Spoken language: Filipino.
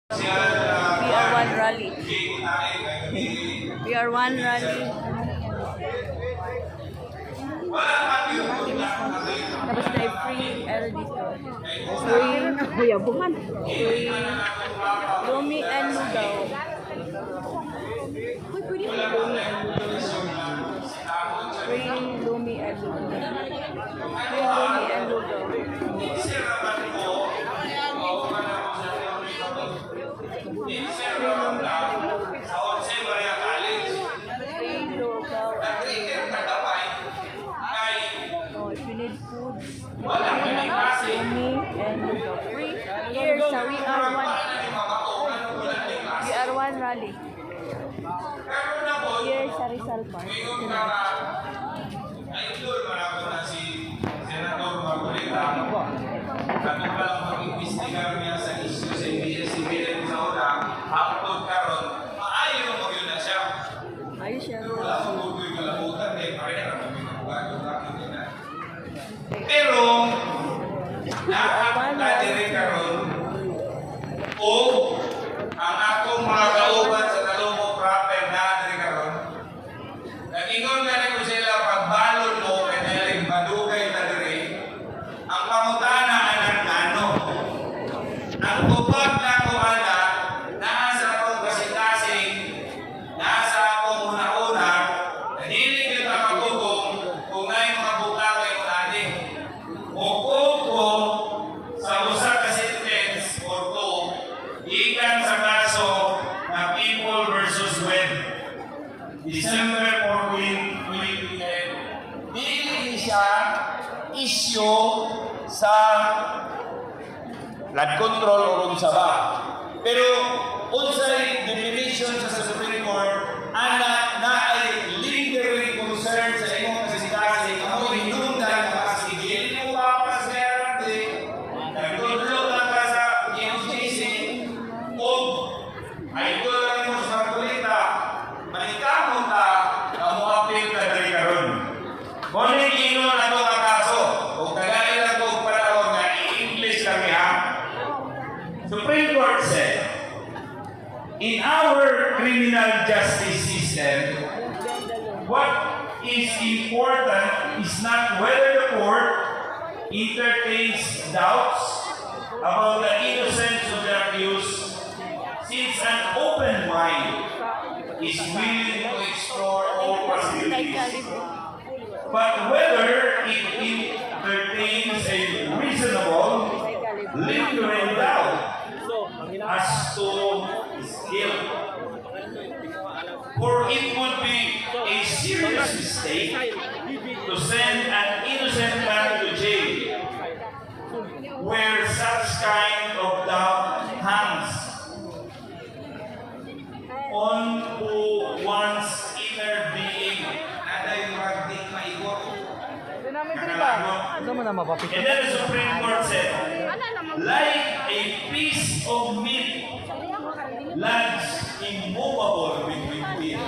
PR1 rally. PR1 rally. Tapos na free LD store. Free Buyabuhan. free Lumi and Lugaw. Uy, pwede mo Lumi and Lugaw. Free Lumi and Lugaw. Free Lumi and Lugaw. Oh, if you need food, Lumi and Lugaw. Free here sa VR1 rally. Here sa Rizal Park. Idol, marami na si Senator Marcolita. Ano pa lang mag-investigar niya sa issue sa ABS-CBN sa una, upload karon, maayo mo yun na siya. Ayos siya. Wala mo tuloy kalabutan, pareha na kami pero, nakakatadiri karon, o ang akong mga kauban sa Talumbo proper na adiri karon, nag-ingon ka rin ko sila pagbalon mo kaya naling madugay na diri ang pangutana anak ano ang tubag na ko ana nasa akong kasing-kasing nasa akong una-una nadilig yung makagugong kung ngay mga butangay mo natin mukog ko sa usa ka sentence or two ikan sa kaso na People versus Web December 14, 2010. Dili siya issue sa flood control o unsa ba. Pero unsay definition sa Supreme Court ana na ay lingering concern sa imong kasing-kasing amo hinungdan ka sa dili mo pa sa garante nagtudlo lang ka sa GMCC o ay ko lang mo sa Marcolita manikamo ta amo apil ka diri karon Morning ingon ato nga kaso ug kagaya lang ko panahon nga i-English kami ha Supreme Court said in our criminal justice system what is important is not whether the court entertains doubts about the innocence of the accused since an open mind is willing to explore all possibilities, but whether it entertains a reasonable, lingering doubt as to his guilt. For it would be a serious mistake to send an innocent man to jail where such kind of doubt hangs on to one's inner being. Naday magdik maigot. Ano mo na mapapit? And then the Supreme Court said, like a piece of meat lies immovable between teeth.